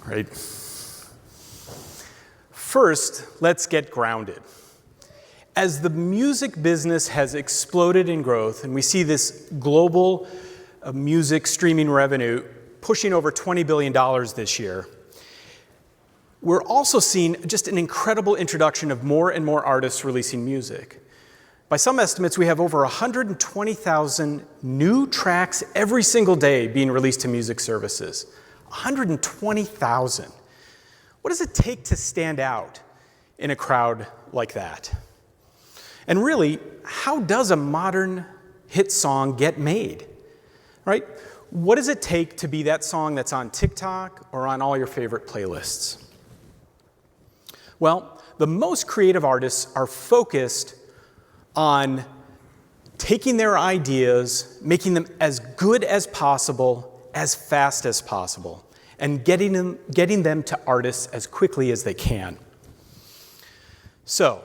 right? First, let's get grounded. As the music business has exploded in growth, and we see this global music streaming revenue pushing over $20 billion this year, we're also seeing just an incredible introduction of more and more artists releasing music. By some estimates, we have over 120,000 new tracks every single day being released to music services. 120,000. What does it take to stand out in a crowd like that? And really, how does a modern hit song get made, right? What does it take to be that song that's on TikTok or on all your favorite playlists? Well, the most creative artists are focused on taking their ideas, making them as good as possible, as fast as possible, and getting them to artists as quickly as they can. So,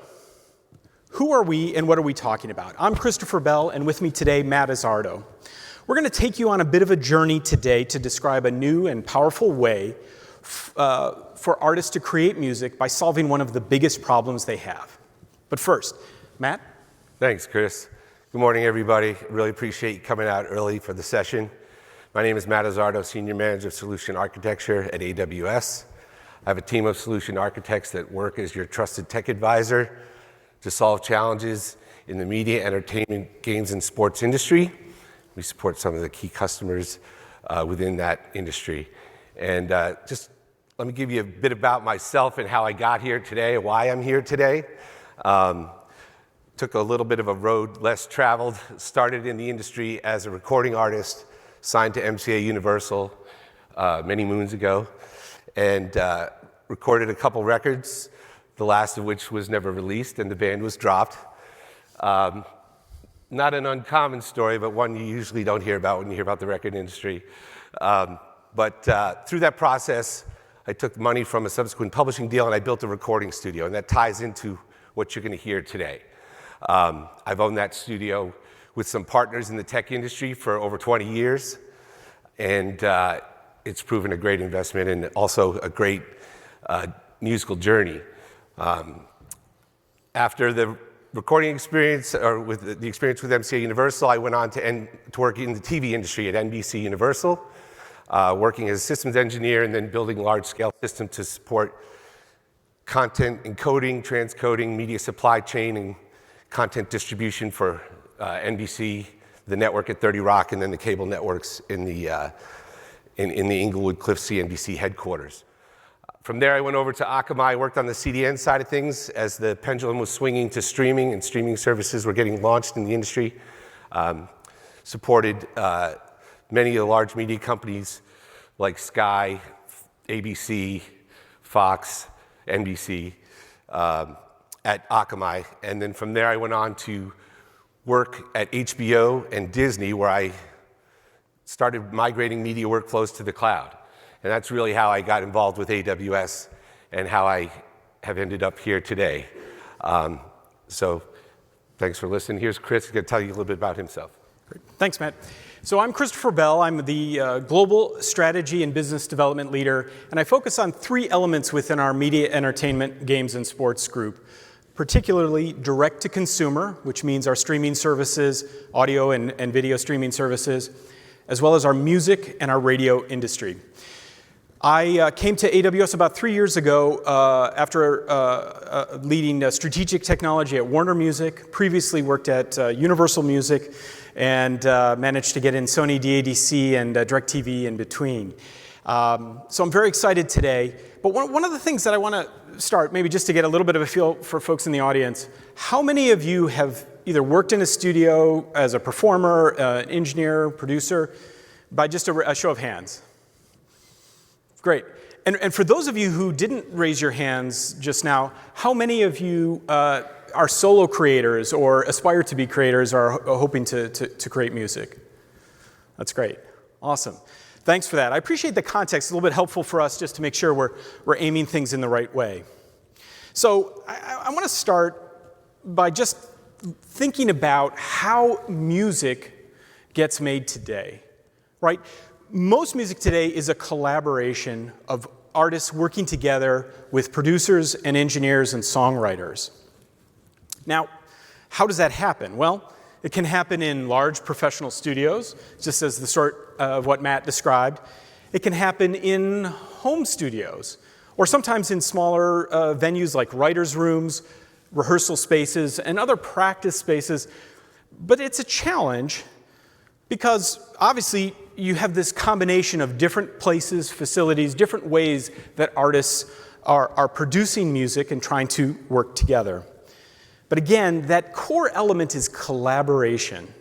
who are we and what are we talking about? I'm Christopher Bell, and with me today, Matt Azzardo. We're going to take you on a bit of a journey today to describe a new and powerful way for artists to create music by solving one of the biggest problems they have. But first, Matt? Thanks, Chris. Good morning, everybody. Really appreciate you coming out early for the session. My name is Matt Azzardo, Senior Manager of Solution Architecture at AWS. I have a team of solution architects that work as your trusted tech advisor to solve challenges in the media, entertainment, games, and sports industry. We support some of the key customers within that industry. And just let me give you a bit about myself and how I got here today, why I'm here today. Took a little bit of a road less traveled, started in the industry as a recording artist, signed to MCA Universal many moons ago, and recorded a couple records, the last of which was never released and the band was dropped. Not an uncommon story, but one you usually don't hear about when you hear about the record industry. But through that process, I took money from a subsequent publishing deal and I built a recording studio, and that ties into what you're going to hear today. I've owned that studio with some partners in the tech industry for over 20 years, and it's proven a great investment and also a great musical journey. After the recording experience, or with the experience with MCA Universal, I went on to work in the TV industry at NBC Universal, working as a systems engineer and then building large-scale systems to support content encoding, transcoding, media supply chain, and content distribution for NBC, the network at 30 Rock, and then the cable networks in the Inglewood Cliffs CNBC headquarters. From there, I went over to Akamai, worked on the CDN side of things as the pendulum was swinging to streaming, and streaming services were getting launched in the industry. Supported many of the large media companies like Sky, ABC, Fox, NBC, at Akamai. And then from there, I went on to work at HBO and Disney, where I started migrating media workflows to the cloud. And that's really how I got involved with AWS and how I have ended up here today. So thanks for listening. Here's Chris, he's going to tell you a little bit about himself. Great. Thanks, Matt. So I'm Christopher Bell. I'm the Global Strategy and Business Development Leader, and I focus on three elements within our media, entertainment, games, and sports group, particularly direct-to-consumer, which means our streaming services, audio and video streaming services, as well as our music and our radio industry. I came to AWS about 3 years ago after leading strategic technology at Warner Music, previously worked at Universal Music, and managed to get in Sony DADC and DirecTV in between. So I'm very excited today. But one of the things that I want to start, maybe just to get a little bit of a feel for folks in the audience, how many of you have either worked in a studio as a performer, engineer, producer, by just a show of hands? Great. And for those of you who didn't raise your hands just now, how many of you are solo creators or aspire to be creators or are hoping to create music? That's great. Awesome. Thanks for that. I appreciate the context. It's a little bit helpful for us just to make sure we're aiming things in the right way. So I want to start by just thinking about how music gets made today, right? Most music today is a collaboration of artists working together with producers and engineers and songwriters. Now, how does that happen? Well, it can happen in large professional studios, just as the sort of what Matt described. It can happen in home studios, or sometimes in smaller venues like writers' rooms, rehearsal spaces, and other practice spaces. But it's a challenge because obviously you have this combination of different places, facilities, different ways that artists are producing music and trying to work together. But again, that core element is collaboration.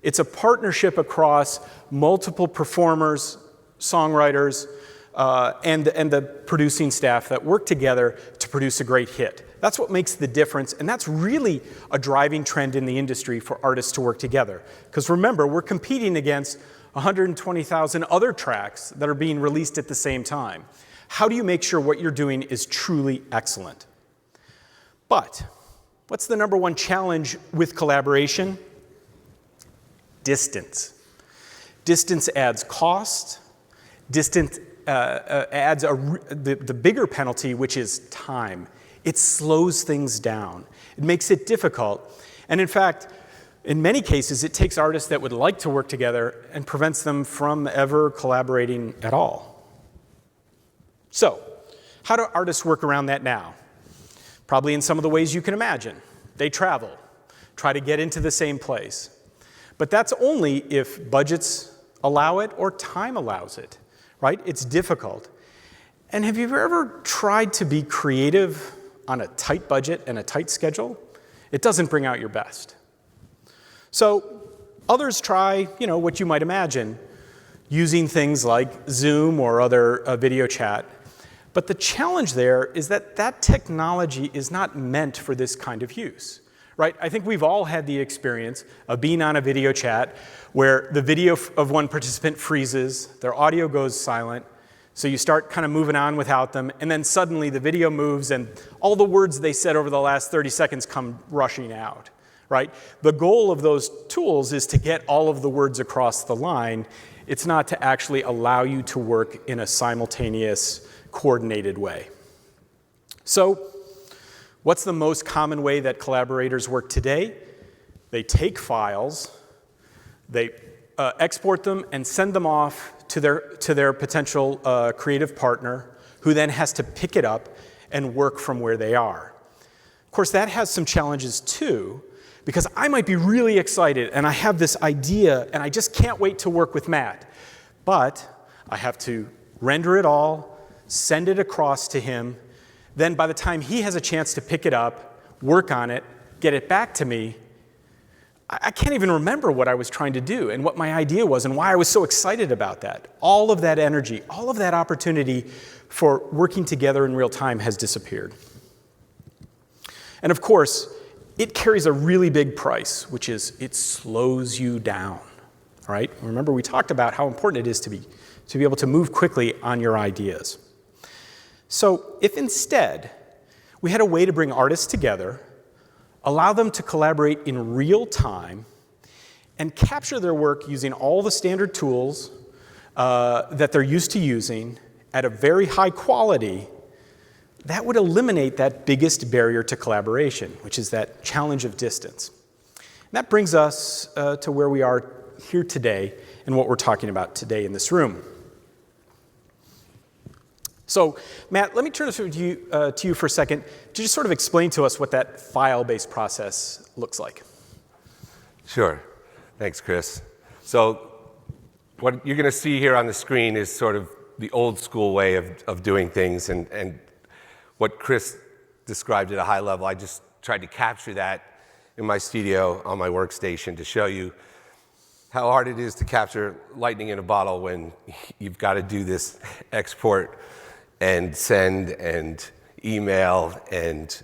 It's a partnership across multiple performers, songwriters, and the producing staff that work together to produce a great hit. That's what makes the difference, and that's really a driving trend in the industry for artists to work together. Because remember, we're competing against 120,000 other tracks that are being released at the same time. How do you make sure what you're doing is truly excellent? But what's the number one challenge with collaboration? Distance. Distance adds cost. Distance adds the bigger penalty, which is time. It slows things down. It makes it difficult. And in fact, in many cases, it takes artists that would like to work together and prevents them from ever collaborating at all. So, how do artists work around that now? Probably in some of the ways you can imagine. They travel, try to get into the same place. But that's only if budgets allow it or time allows it, right? It's difficult. And have you ever tried to be creative on a tight budget and a tight schedule? It doesn't bring out your best. So others try, what you might imagine, using things like Zoom or other video chat. But the challenge there is that that technology is not meant for this kind of use, right? I think we've all had the experience of being on a video chat where the video of one participant freezes, their audio goes silent, so you start kind of moving on without them, and then suddenly the video moves and all the words they said over the last 30 seconds come rushing out, right? The goal of those tools is to get all of the words across the line. It's not to actually allow you to work in a simultaneous, coordinated way. So, what's the most common way that collaborators work today? They take files, they export them and send them off to their potential creative partner, who then has to pick it up and work from where they are. Of course, that has some challenges too, because I might be really excited and I have this idea and I just can't wait to work with Matt. But I have to render it all, send it across to him. Then by the time he has a chance to pick it up, work on it, get it back to me, I can't even remember what I was trying to do and what my idea was and why I was so excited about that. All of that energy, all of that opportunity for working together in real time has disappeared. And of course, it carries a really big price, which is it slows you down, right? Remember, we talked about how important it is to be able to move quickly on your ideas. So if instead we had a way to bring artists together, allow them to collaborate in real time, and capture their work using all the standard tools that they're used to using at a very high quality, that would eliminate that biggest barrier to collaboration, which is that challenge of distance. And that brings us to where we are here today and what we're talking about today in this room. So, Matt, let me turn this over to you for a second to just sort of explain to us what that file-based process looks like. Sure. Thanks, Chris. So what you're going to see here on the screen is sort of the old school way of doing things, and what Chris described at a high level, I just tried to capture that in my studio on my workstation to show you how hard it is to capture lightning in a bottle when you've got to do this export and send and email and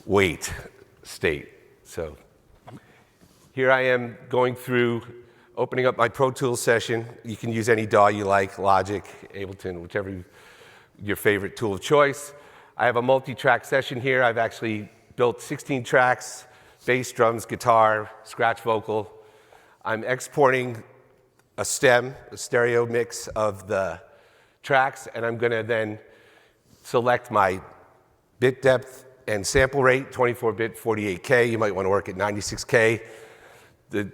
wait state. So here I am going through, opening up my Pro Tools session. You can use any DAW you like, Logic, Ableton, whichever your favorite tool of choice. I have a multi-track session here. I've actually built 16 tracks, bass, drums, guitar, scratch vocal. I'm exporting a stem, a stereo mix of the tracks, and I'm going to then select my bit depth and sample rate, 24-bit, 48K. You might want to work at 96K. The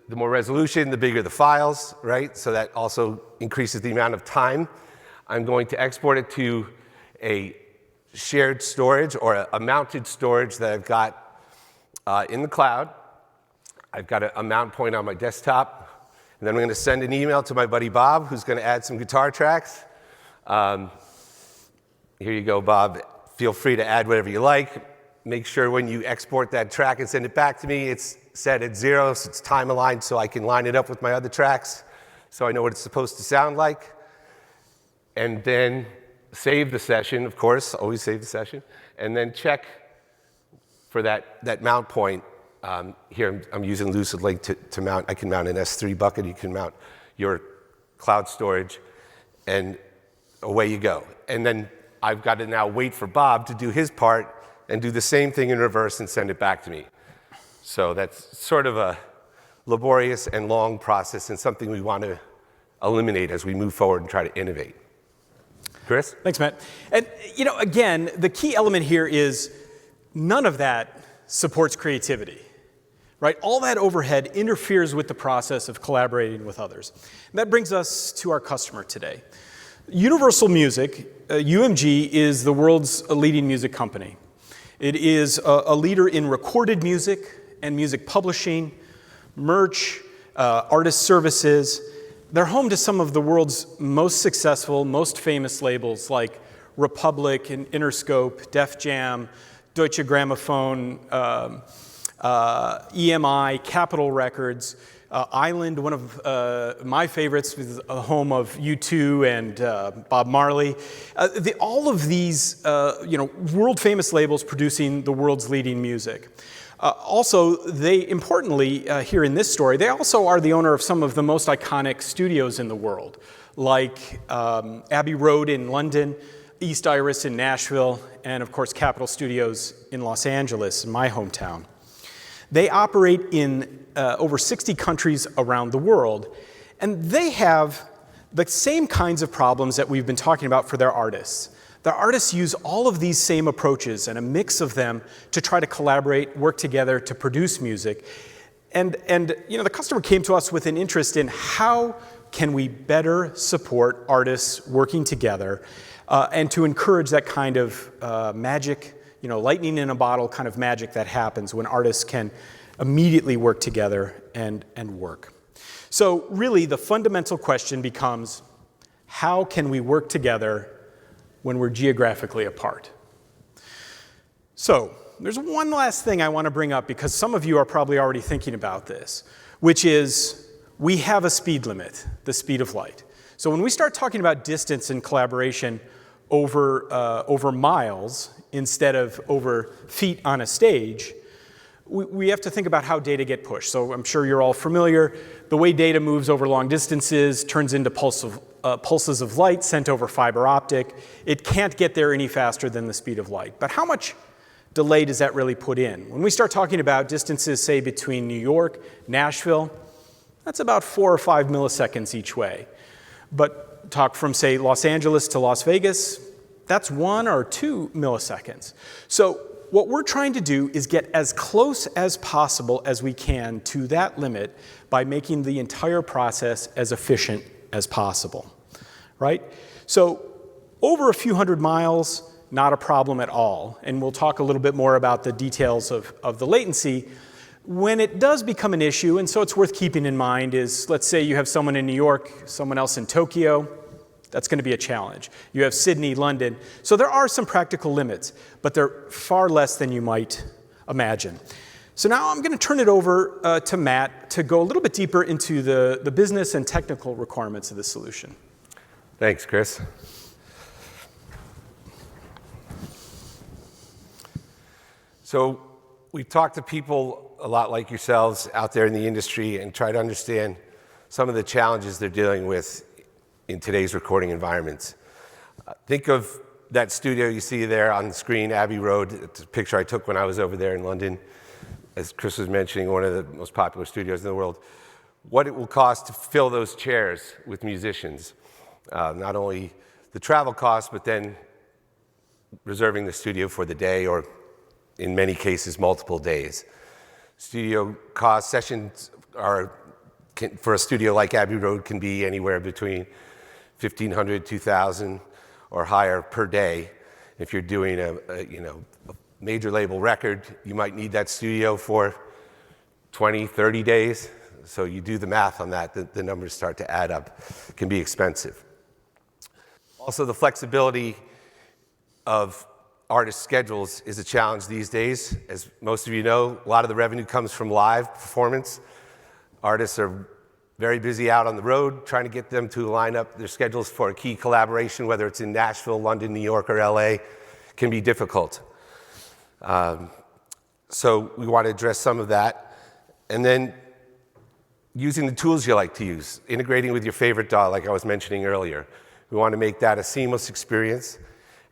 more resolution, the bigger the files, right? So that also increases the amount of time. I'm going to export it to a shared storage or a mounted storage that I've got in the cloud. I've got a mount point on my desktop. And then I'm going to send an email to my buddy Bob, who's going to add some guitar tracks. Here you go, Bob. Feel free to add whatever you like. Make sure when you export that track and send it back to me, it's set at 0, so it's time aligned, so I can line it up with my other tracks, so I know what it's supposed to sound like. And then save the session, of course, always save the session, and then check for that mount point. Here I'm using Lucid Link to mount. I can mount an S3 bucket. You can mount your cloud storage, and away you go. And then I've got to now wait for Bob to do his part and do the same thing in reverse and send it back to me. So that's sort of a laborious and long process and something we want to eliminate as we move forward and try to innovate. Chris? Thanks, Matt. And again, the key element here is none of that supports creativity, right? All that overhead interferes with the process of collaborating with others. And that brings us to our customer today. Universal Music, UMG, is the world's leading music company. It is a leader in recorded music and music publishing, merch, artist services. They're home to some of the world's most successful, most famous labels like Republic and Interscope, Def Jam, Deutsche Grammophon, EMI, Capitol Records, Island, one of my favorites, is a home of U2 and Bob Marley. All of these, world-famous labels producing the world's leading music. Also, they importantly, here in this story, they also are the owner of some of the most iconic studios in the world, like Abbey Road in London, East Iris in Nashville, and of course Capitol Studios in Los Angeles, in my hometown. They operate in over 60 countries around the world, and they have the same kinds of problems that we've been talking about for their artists. The artists use all of these same approaches and a mix of them to try to collaborate, work together to produce music. And the customer came to us with an interest in how can we better support artists working together and to encourage that kind of magic, lightning in a bottle kind of magic that happens when artists can immediately work together and work. So really the fundamental question becomes, how can we work together when we're geographically apart? So there's one last thing I want to bring up because some of you are probably already thinking about this, which is we have a speed limit, the speed of light. So when we start talking about distance and collaboration over miles instead of over feet on a stage, we have to think about how data get pushed. So I'm sure you're all familiar. The way data moves over long distances turns into pulses of light sent over fiber optic. It can't get there any faster than the speed of light. But how much delay does that really put in? When we start talking about distances, say, between New York, Nashville, that's about 4 or 5 milliseconds each way. But talk from, say, Los Angeles to Las Vegas, that's 1 or 2 milliseconds. So what we're trying to do is get as close as possible as we can to that limit by making the entire process as efficient as possible, right? So over a few hundred miles, not a problem at all. And we'll talk a little bit more about the details of the latency. When it does become an issue, and so it's worth keeping in mind, is let's say you have someone in New York, someone else in Tokyo. That's going to be a challenge. You have Sydney, London. So there are some practical limits, but they're far less than you might imagine. So now I'm going to turn it over to Matt to go a little bit deeper into the business and technical requirements of the solution. Thanks, Chris. So we've talked to people a lot like yourselves out there in the industry and try to understand some of the challenges they're dealing with in today's recording environments. Think of that studio you see there on the screen, Abbey Road. It's a picture I took when I was over there in London. As Chris was mentioning, one of the most popular studios in the world. What it will cost to fill those chairs with musicians. Not only the travel costs, but then reserving the studio for the day, or in many cases, multiple days. Studio cost sessions for a studio like Abbey Road can be anywhere between $1,500, $2,000 or higher per day. If you're doing a major label record, you might need that studio for 20, 30 days. So you do the math on that, the numbers start to add up. It can be expensive. Also, the flexibility of artist schedules is a challenge these days. As most of you know, a lot of the revenue comes from live performance. Artists are very busy out on the road, trying to get them to line up their schedules for a key collaboration, whether it's in Nashville, London, New York, or LA, can be difficult. So we want to address some of that. And then using the tools you like to use, integrating with your favorite DAW, like I was mentioning earlier. We want to make that a seamless experience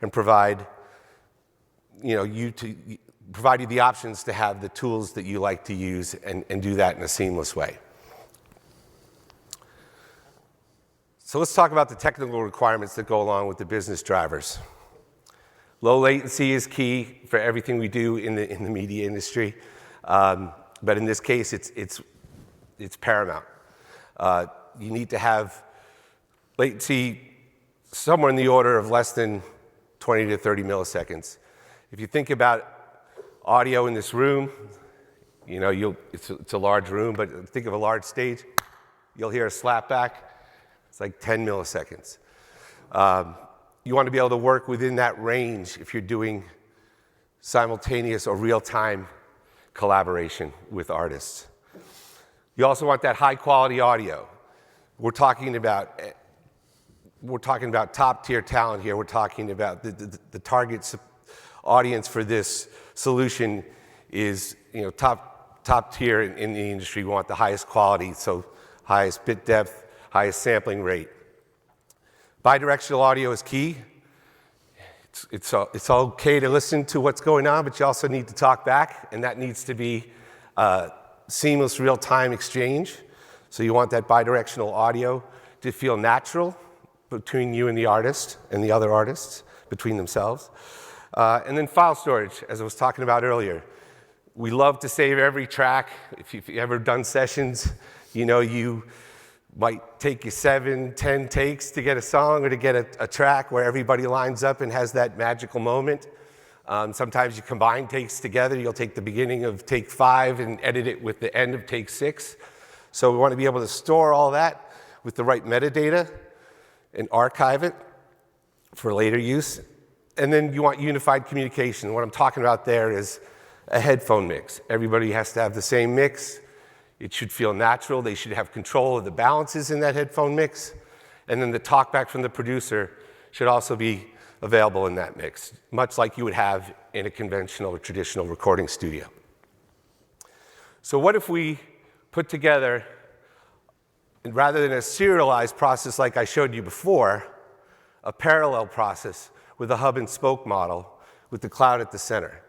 and provide you the options to have the tools that you like to use and do that in a seamless way. So let's talk about the technical requirements that go along with the business drivers. Low latency is key for everything we do in the media industry, but in this case, it's paramount. You need to have latency somewhere in the order of less than 20 to 30 milliseconds. If you think about audio in this room, it's a large room, but think of a large stage, you'll hear a slapback. It's like 10 milliseconds. You want to be able to work within that range if you're doing simultaneous or real-time collaboration with artists. You also want that high-quality audio. We're talking about top-tier talent here. We're talking about the target audience for this solution is top tier in the industry. We want the highest quality, so highest bit depth, highest sampling rate. Bidirectional audio is key. It's okay to listen to what's going on, but you also need to talk back, and that needs to be seamless real-time exchange. So you want that bidirectional audio to feel natural between you and the artist and the other artists, between themselves. And then file storage, as I was talking about earlier. We love to save every track. If you've ever done sessions, you might take you 7, 10 takes to get a song or to get a track where everybody lines up and has that magical moment. Sometimes you combine takes together. You'll take the beginning of take 5 and edit it with the end of take 6. So we want to be able to store all that with the right metadata and archive it for later use. And then you want unified communication. What I'm talking about there is a headphone mix. Everybody has to have the same mix. It should feel natural. They should have control of the balances in that headphone mix. And then the talkback from the producer should also be available in that mix, much like you would have in a conventional or traditional recording studio. So what if we put together, rather than a serialized process like I showed you before, a parallel process with a hub and spoke model with the cloud at the center.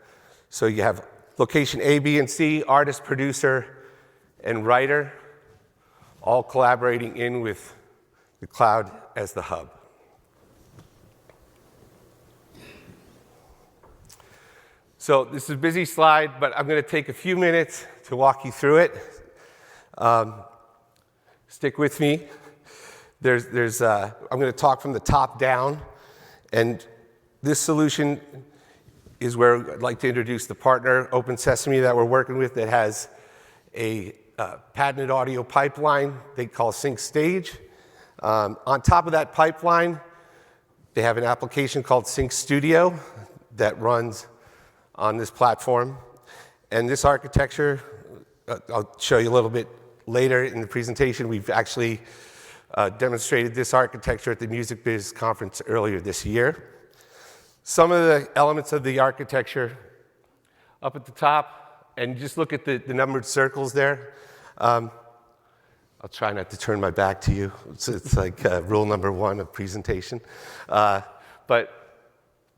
So you have location A, B, and C, artist, producer, and writer, all collaborating in with the cloud as the hub. So this is a busy slide, but I'm going to take a few minutes to walk you through it. Stick with me. I'm going to talk from the top down, and this solution is where I'd like to introduce the partner, Open Sesame, that we're working with, that has a patented audio pipeline they call Sync Stage. On top of that pipeline, they have an application called Sync Studio that runs on this platform. And this architecture, I'll show you a little bit later in the presentation. We've actually demonstrated this architecture at the Music Biz conference earlier this year. Some of the elements of the architecture up at the top, and just look at the numbered circles there. I'll try not to turn my back to you. It's like rule number 1 of presentation. But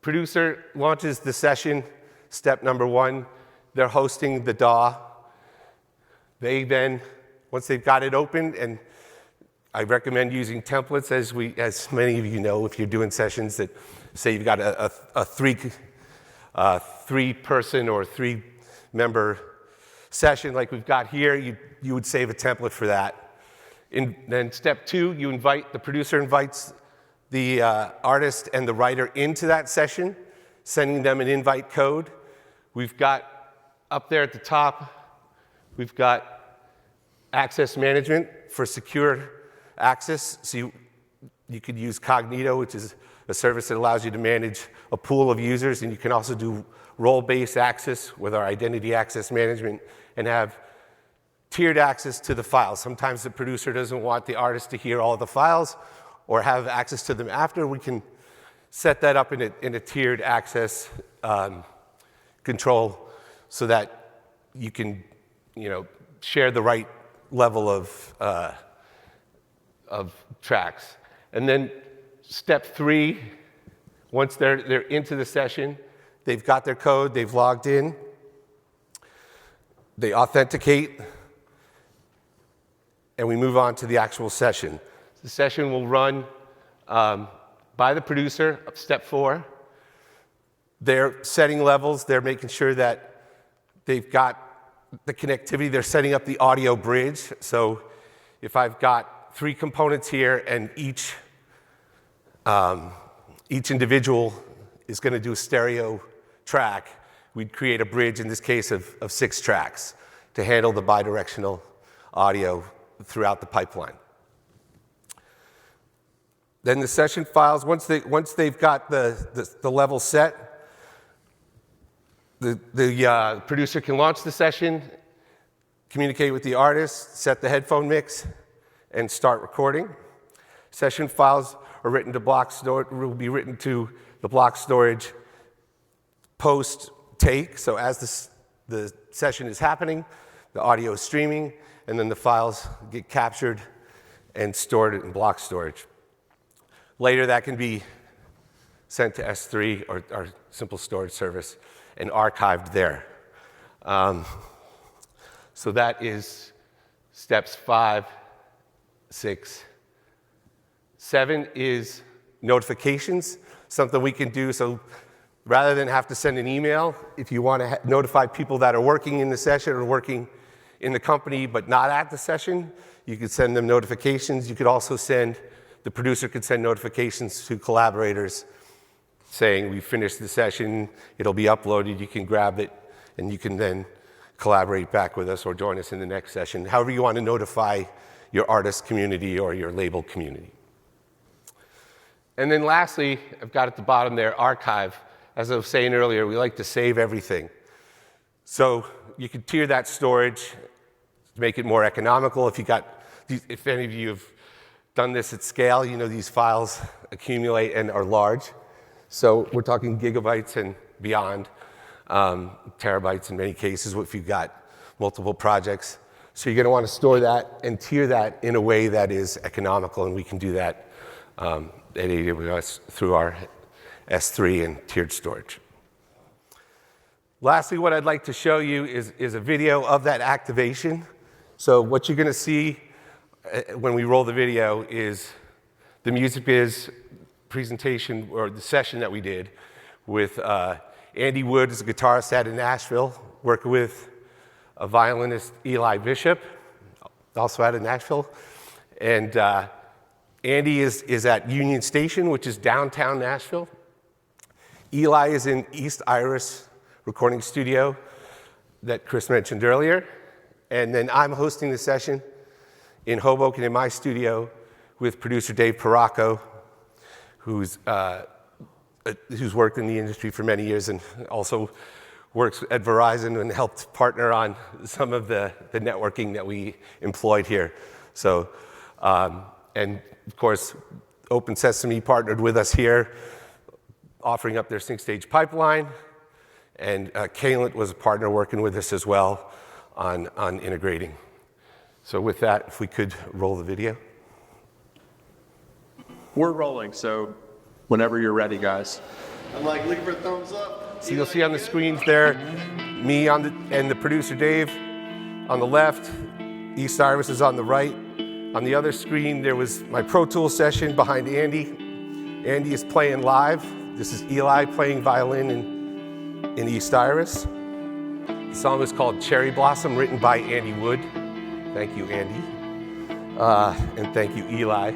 producer launches the session. Step number 1, they're hosting the DAW. They then, once they've got it open and I recommend using templates, as many of you know, if you're doing sessions that say you've got a three-person or three-member session like we've got here, you would save a template for that. Then step 2, the producer invites the artist and the writer into that session, sending them an invite code. We've got up there at the top, we've got access management for secure access. So you could use Cognito, which is a service that allows you to manage a pool of users, and you can also do role-based access with our identity access management and have tiered access to the files. Sometimes the producer doesn't want the artist to hear all the files or have access to them after. We can set that up in a tiered access control so that you can, share the right level of tracks. And then step 3, once they're into the session, they've got their code, they've logged in, they authenticate, and we move on to the actual session. The session will run by the producer, step 4. They're setting levels, they're making sure that they've got the connectivity, they're setting up the audio bridge. So if I've got 3 components here and each individual is going to do a stereo track, we'd create a bridge, in this case, of 6 tracks to handle the bidirectional audio throughout the pipeline. Then the session files, once they've got the level set, the producer can launch the session, communicate with the artist, set the headphone mix, and start recording. Session files are written to block storage, will be written to the block storage post-take. So as the session is happening, the audio is streaming, and then the files get captured and stored in block storage. Later, that can be sent to S3, or our simple storage service, and archived there. So that is steps 5, 6. 7 is notifications, something we can do. So rather than have to send an email, if you want to notify people that are working in the session or working in the company but not at the session, you could send them notifications. You could also the producer could send notifications to collaborators saying, we finished the session, it'll be uploaded, you can grab it, and you can then collaborate back with us or join us in the next session, however you want to notify your artist community or your label community. And then lastly, I've got at the bottom there, archive. As I was saying earlier, we like to save everything. So you could tier that storage to make it more economical. If any of you have done this at scale, these files accumulate and are large. So we're talking gigabytes and beyond, terabytes in many cases, if you've got multiple projects. So you're going to want to store that and tier that in a way that is economical, and we can do that at AWS through our S3 and tiered storage. Lastly, what I'd like to show you is a video of that activation. So what you're going to see when we roll the video is the Music Biz presentation, or the session that we did with Andy Wood, as a guitarist out of Nashville, working with a violinist, Eli Bishop, also out of Nashville. And Andy is at Union Station, which is downtown Nashville. Eli is in East Iris recording studio that Chris mentioned earlier. And then I'm hosting the session in Hoboken in my studio with producer Dave Paracco, who's worked in the industry for many years and also works at Verizon and helped partner on some of the networking that we employed here. So, and of course, Open Sesame partnered with us here, offering up their sync-stage pipeline, and Calent was a partner working with us as well on integrating. So with that, if we could roll the video. We're rolling, so whenever you're ready, guys. I'm looking for a thumbs up. So you'll see on the screens there, me and the producer Dave on the left, East Iris is on the right, On the other screen, there was my Pro Tools session behind Andy. Andy is playing live. This is Eli playing violin in East Iris. The song is called Cherry Blossom, written by Andy Wood. Thank you, Andy. And thank you, Eli,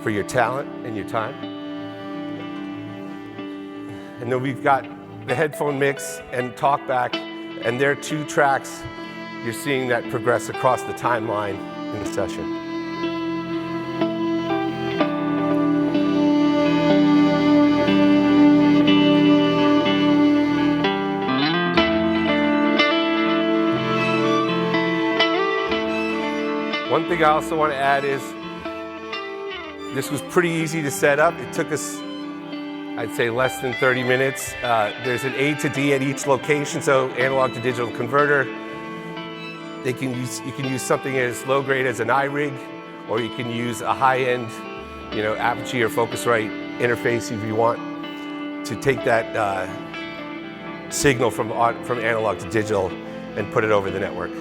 for your talent and your time. And then we've got the headphone mix and talkback, and there are 2 tracks you're seeing that progress across the timeline in the session. One thing I also want to add is this was pretty easy to set up. It took us, I'd say, less than 30 minutes. There's an A to D at each location, so analog to digital converter. You can use something as low grade as an iRig, or you can use a high-end, Apogee or Focusrite interface if you want to take that signal from analog to digital and put it over the network.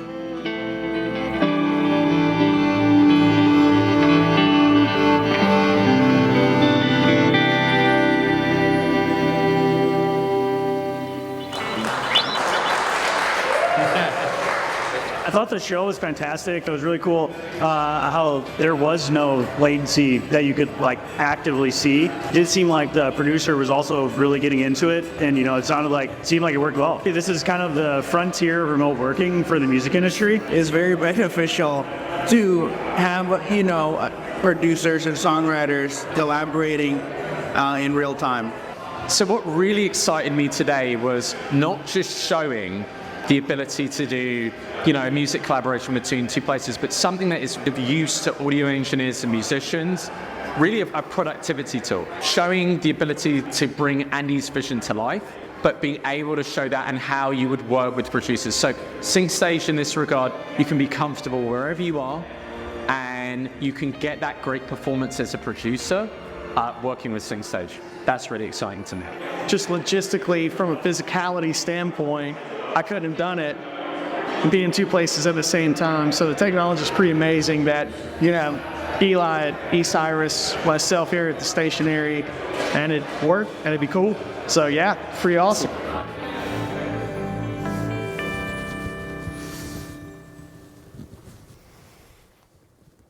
I thought the show was fantastic. It was really cool how there was no latency that you could actively see. It did seem like the producer was also really getting into it, and it seemed like it worked well. This is kind of the frontier of remote working for the music industry. It's very beneficial to have producers and songwriters collaborating in real time. So what really excited me today was not just showing the ability to do, music collaboration between 2 places, but something that is of use to audio engineers and musicians, really a productivity tool, showing the ability to bring Andy's vision to life, but being able to show that and how you would work with producers. So SyncStage in this regard, you can be comfortable wherever you are, and you can get that great performance as a producer working with SyncStage. That's really exciting to me. Just logistically, from a physicality standpoint, I couldn't have done it and be in 2 places at the same time. So the technology is pretty amazing that, Eli at East Iris, myself here at the stationary, and it worked, and it'd be cool. So yeah, pretty awesome.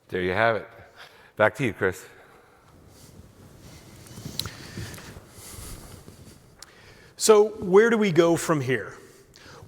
There you have it. Back to you, Chris. So where do we go from here?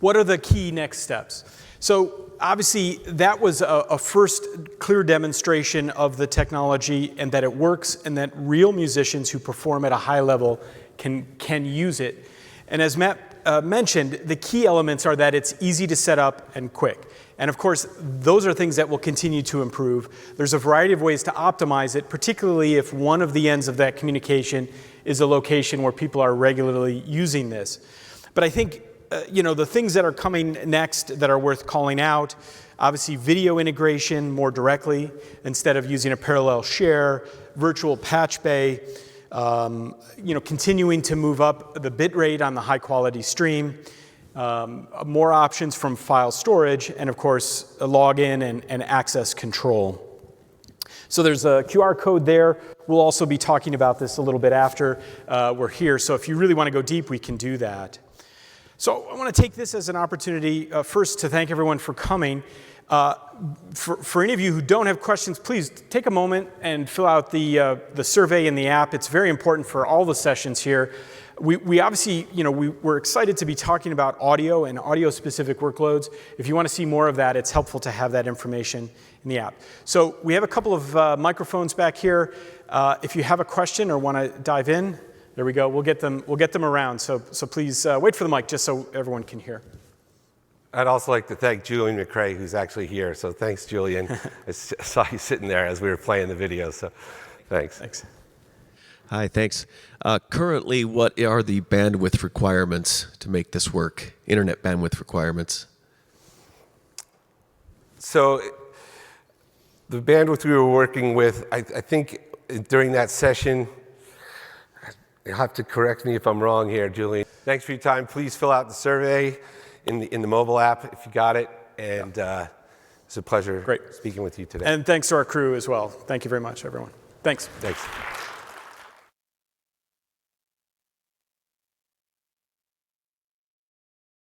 What are the key next steps? So obviously that was a first clear demonstration of the technology and that it works and that real musicians who perform at a high level can use it. And as Matt mentioned, the key elements are that it's easy to set up and quick. And of course, those are things that will continue to improve. There's a variety of ways to optimize it, particularly if one of the ends of that communication is a location where people are regularly using this. But I think the things that are coming next that are worth calling out, obviously video integration more directly instead of using a parallel share, virtual patch bay, continuing to move up the bit rate on the high quality stream, more options from file storage, and of course, a login and access control. So there's a QR code there. We'll also be talking about this a little bit after we're here. So if you really want to go deep, we can do that. So I want to take this as an opportunity first to thank everyone for coming. For any of you who don't have questions, please take a moment and fill out the survey in the app. It's very important for all the sessions here. We obviously, we're excited to be talking about audio and audio-specific workloads. If you want to see more of that, it's helpful to have that information in the app. So we have a couple of microphones back here. If you have a question or want to dive in, there we go. We'll get them around. So please wait for the mic just so everyone can hear. I'd also like to thank Julian McCrae, who's actually here. So thanks, Julian. I saw you sitting there as we were playing the video. So thanks. Thanks. Hi, thanks. Currently, what are the bandwidth requirements to make this work? Internet bandwidth requirements? So the bandwidth we were working with, I think during that session, you'll have to correct me if I'm wrong here, Julian. Thanks for your time. Please fill out the survey in the mobile app if you got it. And It's a pleasure Great. speaking with you today. And thanks to our crew as well. Thank you very much, everyone. Thanks. Thanks.